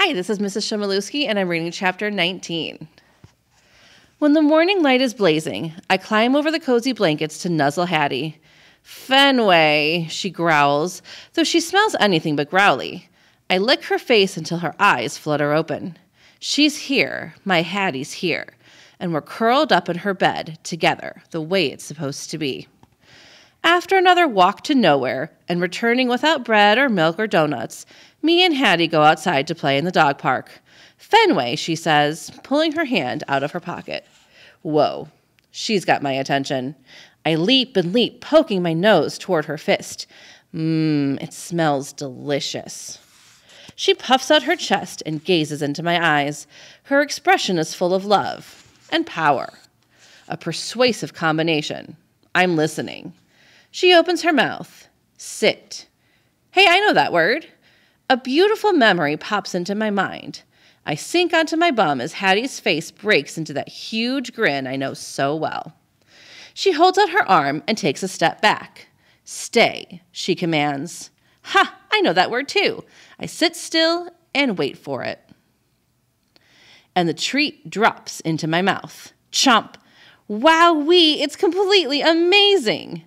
Hi, this is Mrs. Chimielewski, and I'm reading chapter 19. When the morning light is blazing, I climb over the cozy blankets to nuzzle Hattie. Fenway, she growls, though she smells anything but growly. I lick her face until her eyes flutter open. She's here, my Hattie's here, and we're curled up in her bed together, the way it's supposed to be. After another walk to nowhere and returning without bread or milk or donuts, me and Hattie go outside to play in the dog park. Fenway, she says, pulling her hand out of her pocket. Whoa, she's got my attention. I leap and leap, poking my nose toward her fist. It smells delicious. She puffs out her chest and gazes into my eyes. Her expression is full of love and power. A persuasive combination. I'm listening. She opens her mouth. Sit. Hey, I know that word. A beautiful memory pops into my mind. I sink onto my bum as Hattie's face breaks into that huge grin I know so well. She holds out her arm and takes a step back. Stay, she commands. Ha, I know that word too. I sit still and wait for it. And the treat drops into my mouth. Chomp. Wowee, it's completely amazing.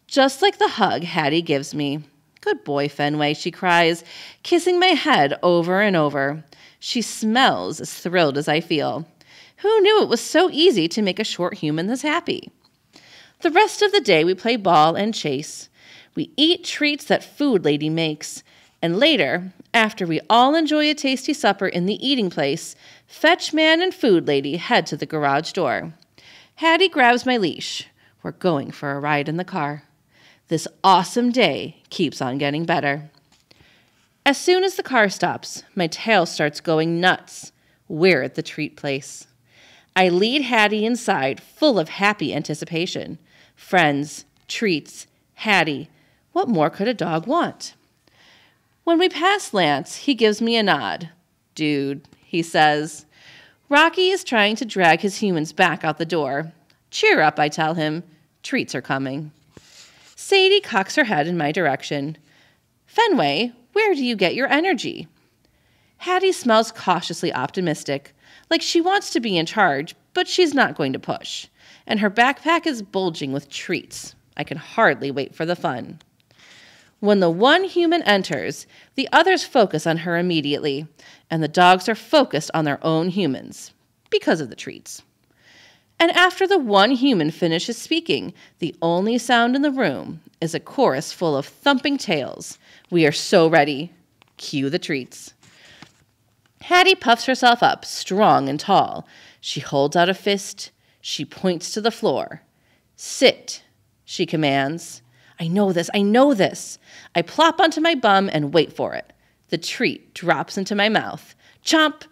Just like the hug Hattie gives me. Good boy, Fenway, she cries, kissing my head over and over. She smells as thrilled as I feel. Who knew it was so easy to make a short human this happy? The rest of the day we play ball and chase. We eat treats that Food Lady makes. And later, after we all enjoy a tasty supper in the eating place, Fetch Man and Food Lady head to the garage door. Hattie grabs my leash. We're going for a ride in the car. This awesome day keeps on getting better. As soon as the car stops, my tail starts going nuts. We're at the treat place. I lead Hattie inside, full of happy anticipation. Friends, treats, Hattie. What more could a dog want? When we pass Lance, he gives me a nod. Dude, he says. Rocky is trying to drag his humans back out the door. Cheer up, I tell him. Treats are coming. Sadie cocks her head in my direction. Fenway, where do you get your energy? Hattie smells cautiously optimistic, like she wants to be in charge, but she's not going to push. And her backpack is bulging with treats. I can hardly wait for the fun. When the one human enters, the others focus on her immediately, and the dogs are focused on their own humans, because of the treats. And after the one human finishes speaking, the only sound in the room is a chorus full of thumping tails. We are so ready. Cue the treats. Hattie puffs herself up, strong and tall. She holds out a fist. She points to the floor. Sit, she commands. I know this, I know this. I plop onto my bum and wait for it. The treat drops into my mouth. Chomp.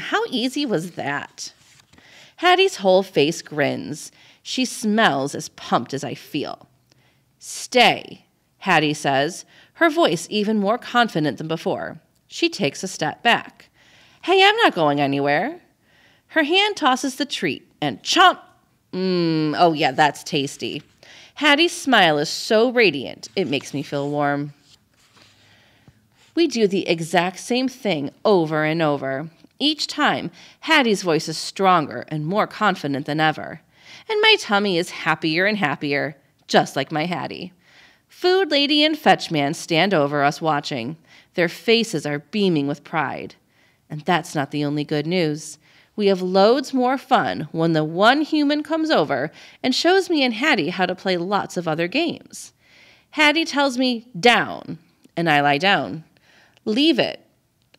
How easy was that? Hattie's whole face grins. She smells as pumped as I feel. Stay, Hattie says, her voice even more confident than before. She takes a step back. Hey, I'm not going anywhere. Her hand tosses the treat and chomp. Oh yeah, that's tasty. Hattie's smile is so radiant, it makes me feel warm. We do the exact same thing over and over. Each time, Hattie's voice is stronger and more confident than ever. And my tummy is happier and happier, just like my Hattie. Food Lady and Fetch Man stand over us watching. Their faces are beaming with pride. And that's not the only good news. We have loads more fun when the one human comes over and shows me and Hattie how to play lots of other games. Hattie tells me, down, and I lie down. Leave it,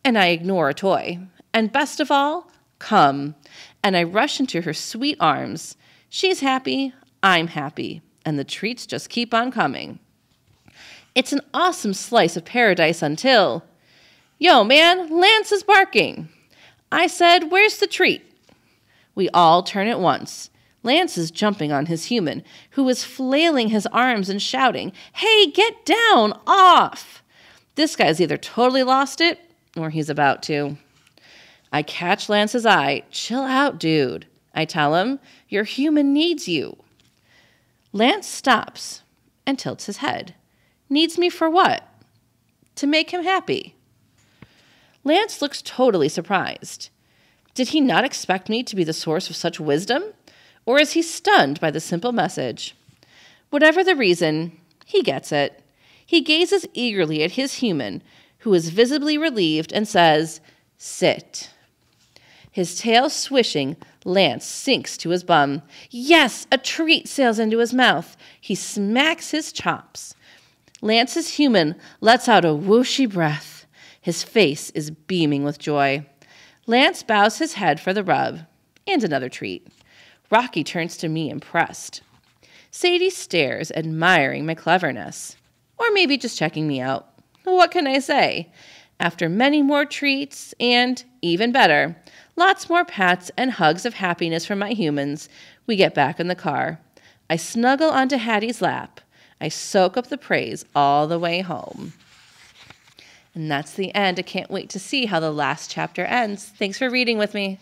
and I ignore a toy. And best of all, come, and I rush into her sweet arms. She's happy, I'm happy, and the treats just keep on coming. It's an awesome slice of paradise until, yo, man, Lance is barking. I said, where's the treat? We all turn at once. Lance is jumping on his human, who is flailing his arms and shouting, hey, get down, off. This guy's either totally lost it, or he's about to. I catch Lance's eye. Chill out, dude. I tell him, your human needs you. Lance stops and tilts his head. Needs me for what? To make him happy. Lance looks totally surprised. Did he not expect me to be the source of such wisdom? Or is he stunned by the simple message? Whatever the reason, he gets it. He gazes eagerly at his human, who is visibly relieved, and says, "Sit." His tail swishing, Lance sinks to his bum. Yes, a treat sails into his mouth. He smacks his chops. Lance's human lets out a whooshy breath. His face is beaming with joy. Lance bows his head for the rub and another treat. Rocky turns to me impressed. Sadie stares, admiring my cleverness. Or maybe just checking me out. What can I say? After many more treats and, even better, lots more pats and hugs of happiness from my humans, we get back in the car. I snuggle onto Hattie's lap. I soak up the praise all the way home. And that's the end. I can't wait to see how the last chapter ends. Thanks for reading with me.